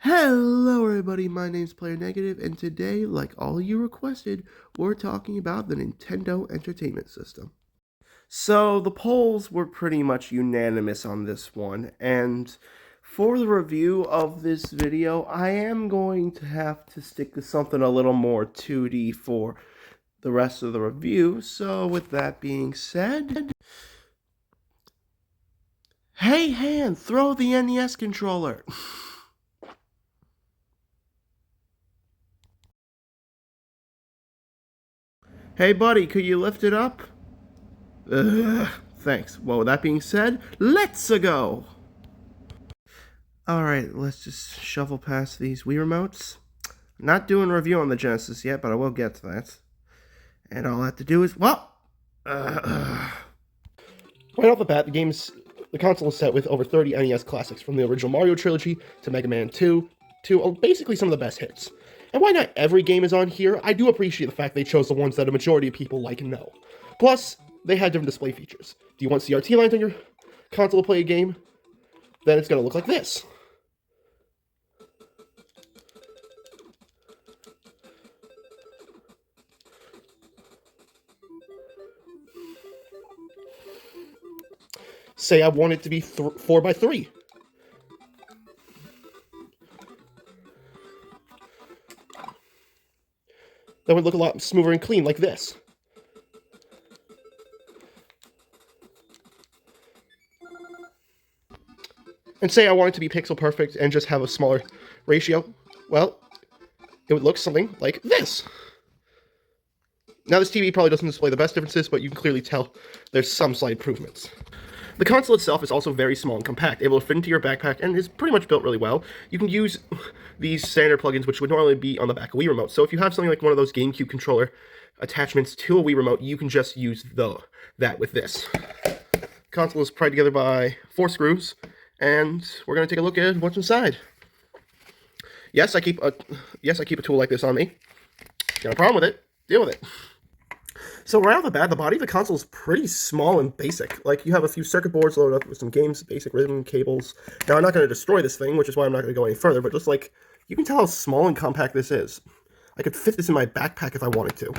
Hello everybody, my name's Player Negative, and today, like all you requested, we're talking about the Nintendo Entertainment System. So, the polls were pretty much unanimous on this one, and for the review of this video, I am going to have to stick to something a little more 2D for the rest of the review, so with that being said... Hey hand, throw the NES controller! Hey buddy, could you lift it up? Ugh, thanks. Well, with that being said, let's-a go! Alright, let's just shuffle past these Wii remotes. Not doing a review on the Genesis yet, but I will get to that. And all I have to do is, well... Right off the bat, the console is set with over 30 NES classics, from the original Mario trilogy to Mega Man 2, to basically some of the best hits. And why not every game is on here? I do appreciate the fact they chose the ones that a majority of people like and know. Plus, they had different display features. Do you want CRT lines on your console to play a game? Then it's going to look like this. Say I want it to be 4x3. That would look a lot smoother and clean, like this. And say I want it to be pixel perfect and just have a smaller ratio. Well, it would look something like this. Now, this TV probably doesn't display the best differences, but you can clearly tell there's some slight improvements. The console itself is also very small and compact, able to fit into your backpack, and is pretty much built really well. You can use these standard plugins, which would normally be on the back of Wii Remote. So if you have something like one of those GameCube controller attachments to a Wii Remote, you can just use that with this. The console is pried together by 4 screws, and we're going to take a look at what's inside. Yes, I keep a tool like this on me. Got a problem with it? Deal with it. So right off the bat, the body of the console is pretty small and basic. Like, you have a few circuit boards loaded up with some games, basic rhythm cables. Now, I'm not going to destroy this thing, which is why I'm not going to go any further, but just, like, you can tell how small and compact this is. I could fit this in my backpack if I wanted to.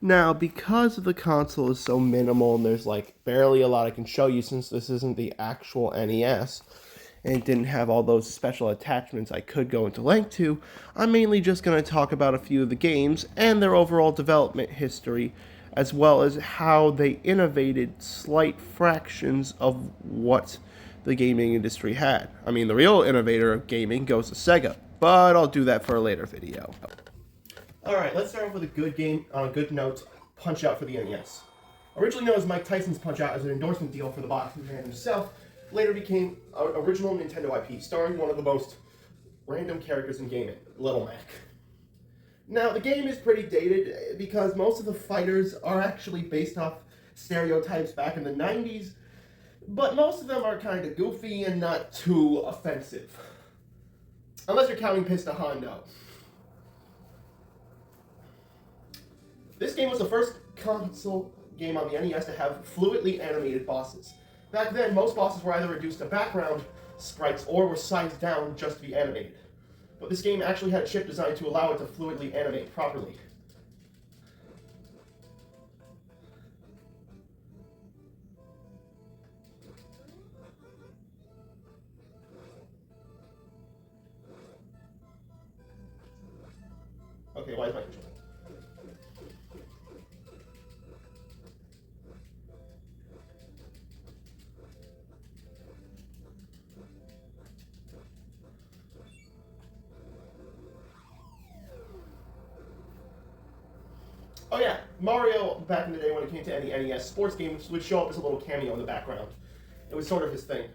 Now, because the console is so minimal and there's, like, barely a lot I can show you since this isn't the actual NES, and it didn't have all those special attachments I could go into length to, I'm mainly just going to talk about a few of the games and their overall development history, as well as how they innovated slight fractions of what the gaming industry had. I mean, the real innovator of gaming goes to Sega, but I'll do that for a later video. Alright, let's start off with a good game on a good note, Punch-Out for the NES. Originally known as Mike Tyson's Punch-Out as an endorsement deal for the boxing man himself, later became an original Nintendo IP, starring one of the most random characters in gaming, Little Mac. Now, the game is pretty dated because most of the fighters are actually based off stereotypes back in the 90s, but most of them are kind of goofy and not too offensive. Unless you're counting Pista Hondo. This game was the first console game on the NES to have fluidly animated bosses. Back then, most bosses were either reduced to background sprites or were sized down just to be animated. But this game actually had a chip designed to allow it to fluidly animate properly. Okay, why is my controller? Oh yeah, Mario, back in the day when it came to any NES sports games, would show up as a little cameo in the background. It was sort of his thing.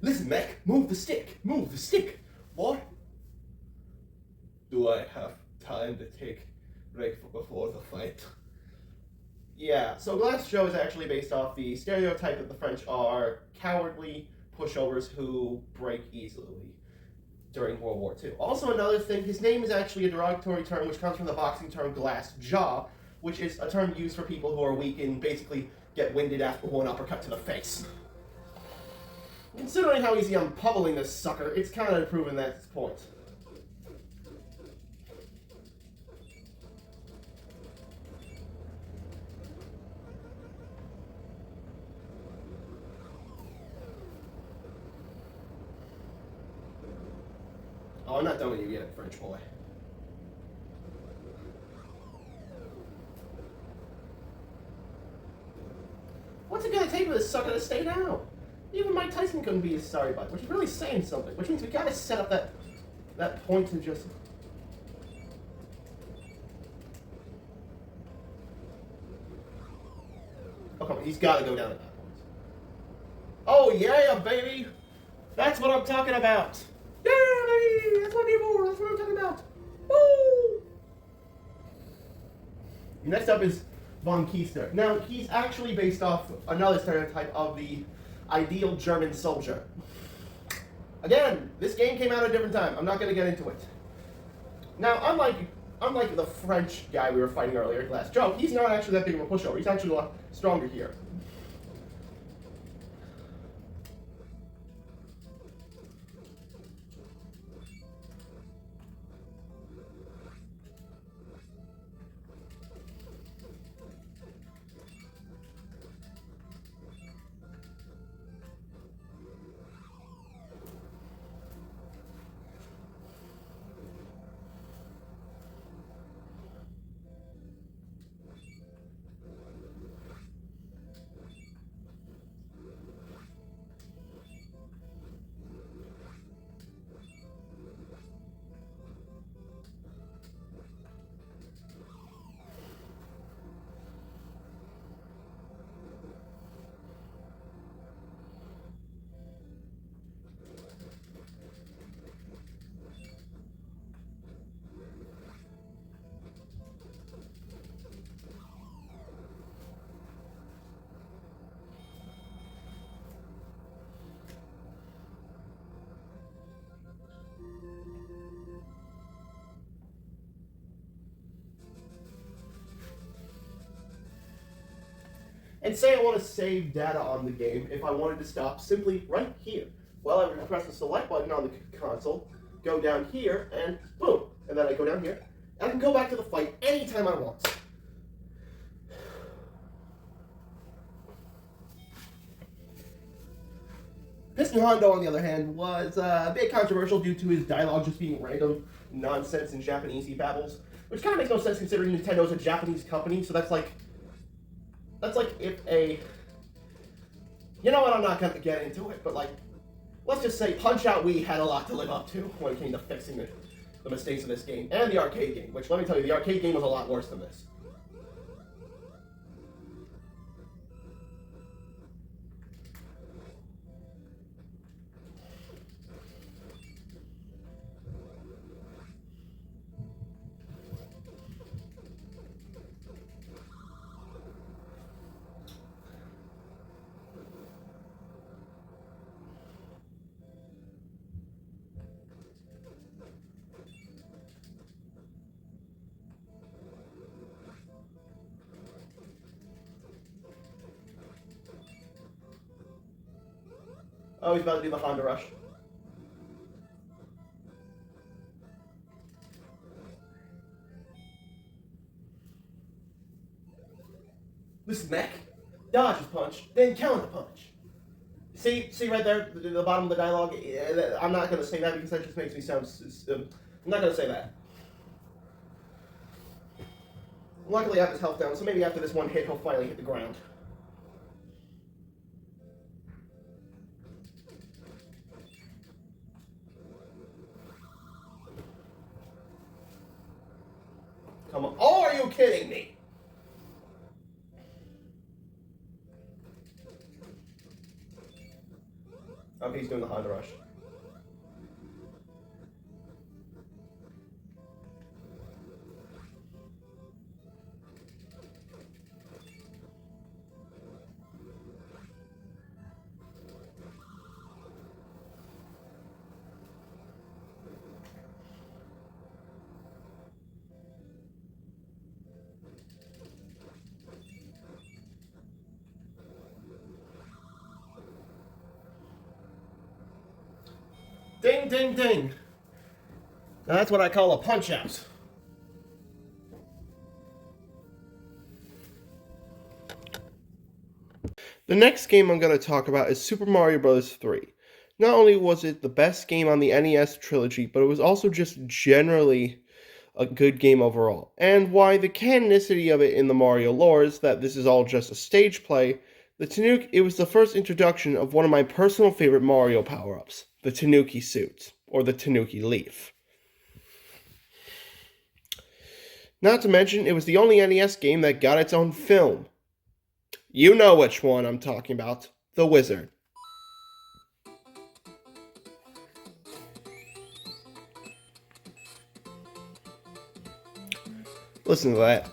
Listen, mech, move the stick. Move the stick. What? Do I have time to take break before the fight? Yeah, so Glass Joe is actually based off the stereotype that the French are cowardly pushovers who break easily during World War II. Also, another thing, his name is actually a derogatory term which comes from the boxing term glass jaw, which is a term used for people who are weak and basically get winded after one uppercut to the face. Considering how easy I'm pummeling this sucker, it's kind of proven that point. Oh, I'm not done with you yet, French boy. What's it gonna take for this sucker to stay down? Even Mike Tyson couldn't be his sorry butt, which is really saying something. Which means we gotta set up that point and just. Oh come on, he's gotta go down at that point. Oh yeah, baby! That's what I'm talking about! Yeah, baby! That's what I'm here for! That's what I'm talking about! Woo! Next up is von Keister. Now, he's actually based off another stereotype of the ideal German soldier. Again, this game came out at a different time. I'm not going to get into it. Now, unlike the French guy we were fighting earlier, Glass Joe, he's not actually that big of a pushover. He's actually a lot stronger here. And say I want to save data on the game if I wanted to stop simply right here. Well, I would press the select button on the console, go down here, and boom. And then I go down here, and I can go back to the fight anytime I want. Piston Hondo, on the other hand, was a bit controversial due to his dialogue just being random nonsense in Japanese he babbles, which kind of makes no sense considering Nintendo's a Japanese company, so that's like if a... You know what, I'm not going to get into it, but like, let's just say Punch-Out Wii had a lot to live up to when it came to fixing the mistakes of this game, and the arcade game, which, let me tell you, the arcade game was a lot worse than this. Oh, he's about to do the Honda Rush. Listen, Mac. Dodge his punch, then counter punch. See right there, the bottom of the dialogue? I'm not going to say that because that just makes me sound... I'm not going to say that. Luckily, I have his health down, so maybe after this one hit, he'll finally hit the ground. Come on. Oh, are you kidding me? Okay, he's doing the Honda Rush. Ding, ding, ding. Now that's what I call a punch-out. The next game I'm going to talk about is Super Mario Bros. 3. Not only was it the best game on the NES trilogy, but it was also just generally a good game overall. And why the canonicity of it in the Mario lore is that this is all just a stage play, it was the first introduction of one of my personal favorite Mario power-ups, the Tanuki suit, or the Tanuki leaf. Not to mention, it was the only NES game that got its own film. You know which one I'm talking about. The Wizard. Listen to that.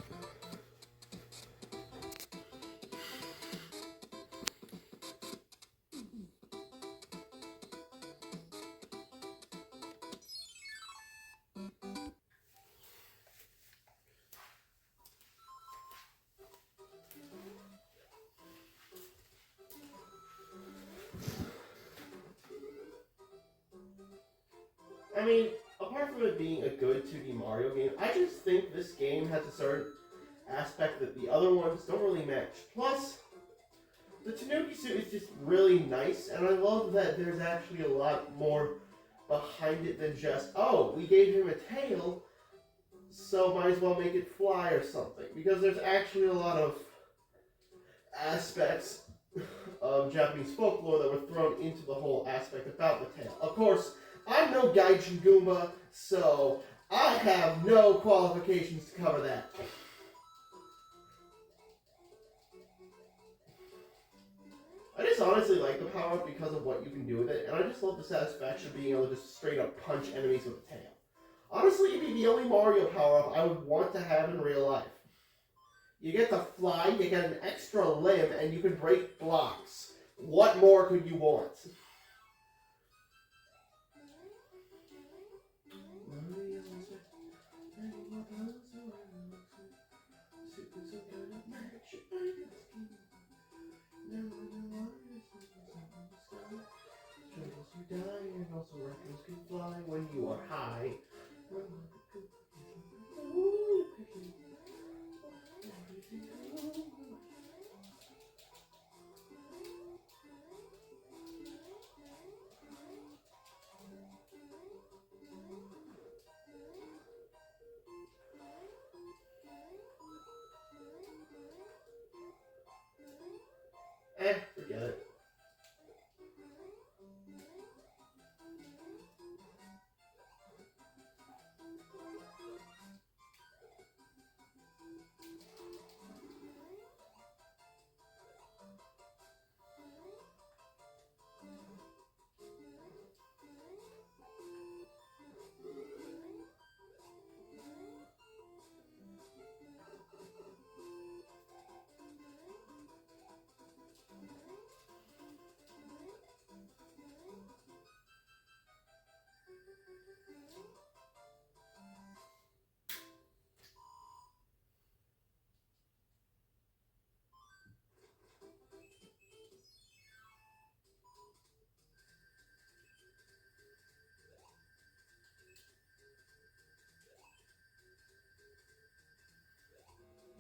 I mean, apart from it being a good 2D Mario game, I just think this game has a certain aspect that the other ones don't really match. Plus, the Tanuki suit is just really nice, and I love that there's actually a lot more behind it than just, oh, we gave him a tail, so might as well make it fly or something. Because there's actually a lot of aspects of Japanese folklore that were thrown into the whole aspect about the tail. Of course, I'm no Gaijin Goomba, so I have no qualifications to cover that. I just honestly like the power-up because of what you can do with it, and I just love the satisfaction of being able to just straight up punch enemies with a tail. Honestly, it'd be the only Mario power-up I would want to have in real life. You get to fly, you get an extra limb, and you can break blocks. What more could you want? You die, and also raccoons can fly when you are high. Forget it.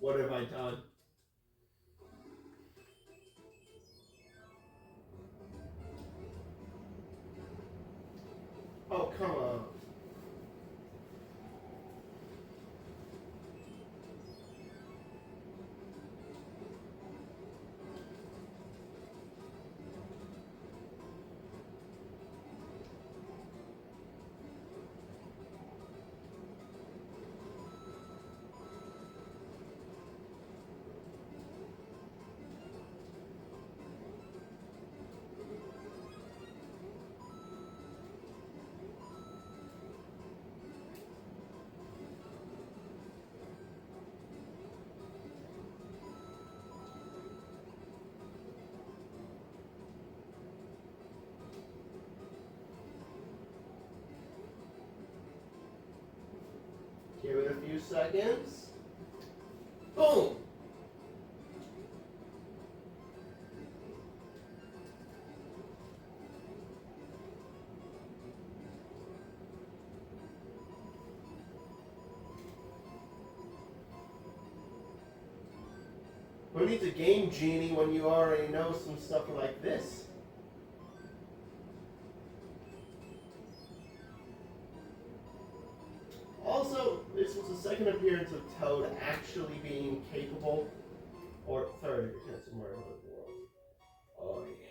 What have I done? Oh, come on. a few seconds. Boom! Who needs a game genie when you already know some stuff like this? Also, this was the second appearance of Toad actually being capable, or third if you count somewhere in the world. Oh yeah.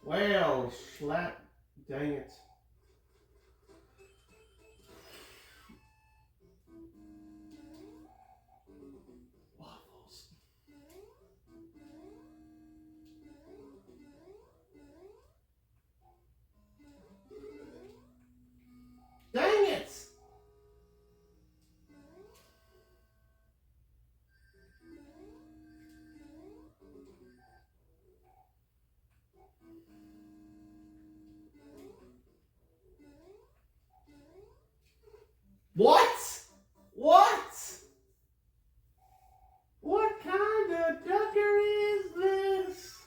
Well, slap, dang it. Waffles. Dang it! What? What? What kind of duckery is this?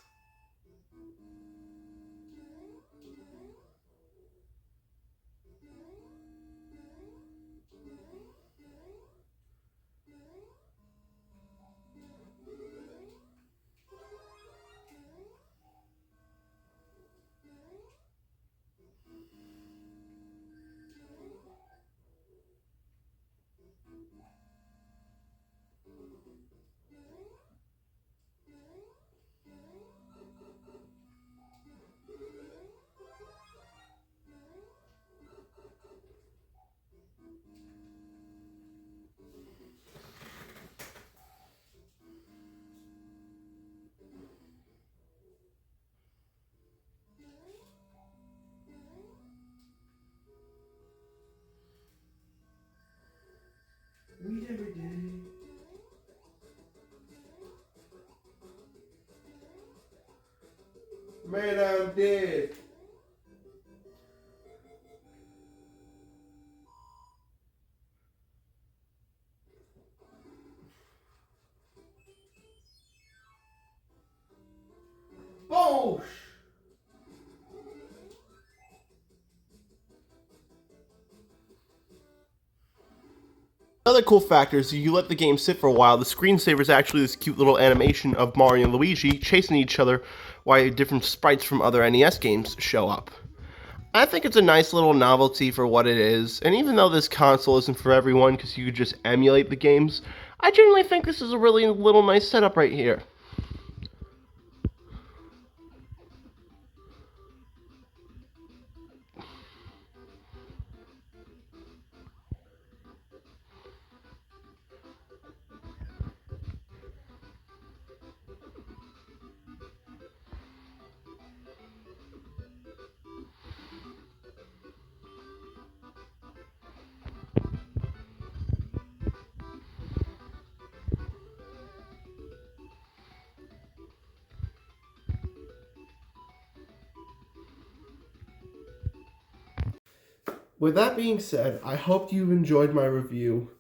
Read every day. Man, I'm dead. Oh! Another cool factor is if you let the game sit for a while, the screensaver is actually this cute little animation of Mario and Luigi chasing each other while different sprites from other NES games show up. I think it's a nice little novelty for what it is, and even though this console isn't for everyone because you could just emulate the games, I generally think this is a really little nice setup right here. With that being said, I hope you've enjoyed my review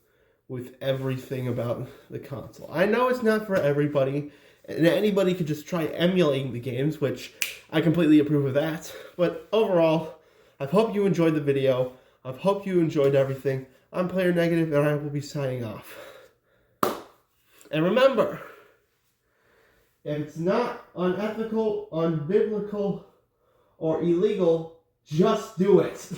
with everything about the console. I know it's not for everybody, and anybody could just try emulating the games, which I completely approve of that. But overall, I hope you enjoyed the video. I hope you enjoyed everything. I'm Player Negative, and I will be signing off. And remember, if it's not unethical, unbiblical, or illegal, just do it.